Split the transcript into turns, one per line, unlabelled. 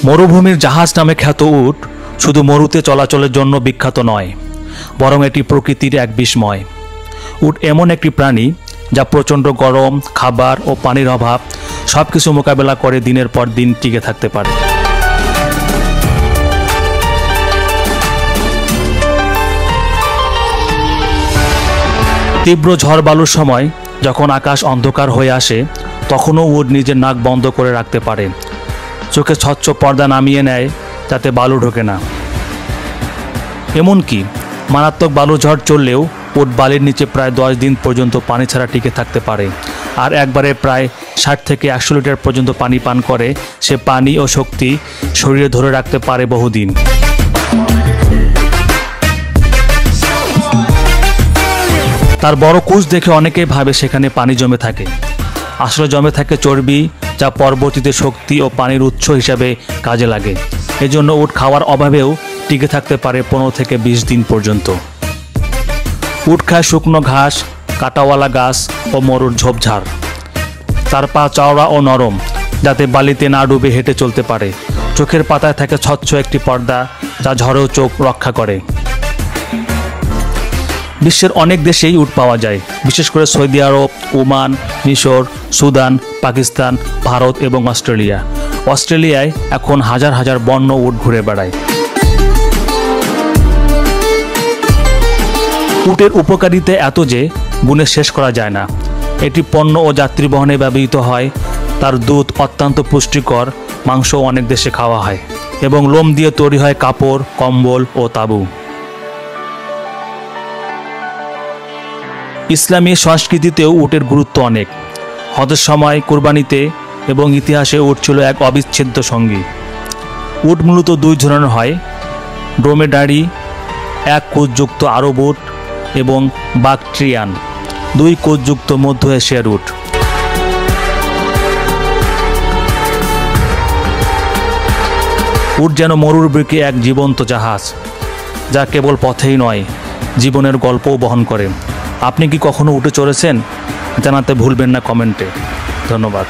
মরুভূমির জাহাজ নামে খ্যাত উট শুধু মরুতে চলাচলের জন্য বিখ্যাত নয়, বরং এটি প্রকৃতির এক বিস্ময়। উট এমন একটি প্রাণী যা প্রচণ্ড গরম, খাবার ও পানির অভাব সব কিছু মোকাবেলা করে দিনের পর দিন টিকে থাকতে পারে। তীব্র ঝড় বালুর সময় যখন আকাশ অন্ধকার হয়ে আসে, তখনও উট নিজের নাক বন্ধ করে রাখতে পারে, চোখে স্বচ্ছ পর্দা নামিয়ে নেয় যাতে বালু ঢোকে না। এমনকি মারাত্মক বালু ঝড় চললেও উট বালির নিচে প্রায় 10 দিন পর্যন্ত পানি ছাড়া টিকে থাকতে পারে, আর একবারে প্রায় 60 থেকে 100 লিটার পর্যন্ত পানি পান করে। সে পানি ও শক্তি শরীরে ধরে রাখতে পারে বহুদিন। তার বড় কুঁচ দেখে অনেকেই ভাবে সেখানে পানি জমে থাকে, আসলে জমে থাকে চর্বি, যা পরবর্তীতে শক্তি ও পানির উৎস হিসাবে কাজে লাগে। এজন্য উট খাওয়ার অভাবেও টিকে থাকতে পারে 15 থেকে 20 দিন পর্যন্ত। উট খায় শুকনো ঘাস, কাঁটাওয়ালা গাছ ও মরুর ঝোপঝাড়। তার পা চওড়া ও নরম, যাতে বালিতে না ডুবে হেঁটে চলতে পারে। চোখের পাতায় থাকে স্বচ্ছ একটি পর্দা, যা ঝড়েও চোখ রক্ষা করে। বিশ্বের অনেক দেশেই উট পাওয়া যায়, বিশেষ করে সৌদি আরব, ওমান, মিশর, সুদান, পাকিস্তান, ভারত এবং অস্ট্রেলিয়া। অস্ট্রেলিয়ায় এখন হাজার হাজার বন্য উট ঘুরে বেড়ায়। উটের উপকারিতা এত যে গুণে শেষ করা যায় না। এটি পণ্য ও যাত্রী বহনে ব্যবহৃত হয়। তার দুধ অত্যন্ত পুষ্টিকর, মাংস অনেক দেশে খাওয়া হয় এবং লোম দিয়ে তৈরি হয় কাপড়, কম্বল ও তাঁবু। ইসলামী সংস্কৃতিতেও উটের গুরুত্ব অনেক। হজের সময়, কুরবানিতে এবং ইতিহাসে উট ছিল এক অবিচ্ছেদ্য সঙ্গী। উট মূলত 2 ধরনের হয়: ড্রোমেডারি, 1 কোচযুক্ত আরব উট, এবং বাকট্রিয়ান, 2 কোচযুক্ত মধ্য এশিয়ার উট। উট যেন মরুর বুকে এক জীবন্ত জাহাজ, যা কেবল পথেই নয়, জীবনের গল্পও বহন করে। আপনি কি কখনো উটে চড়েছেন? জানাতে ভুলবেন না কমেন্টে। ধন্যবাদ।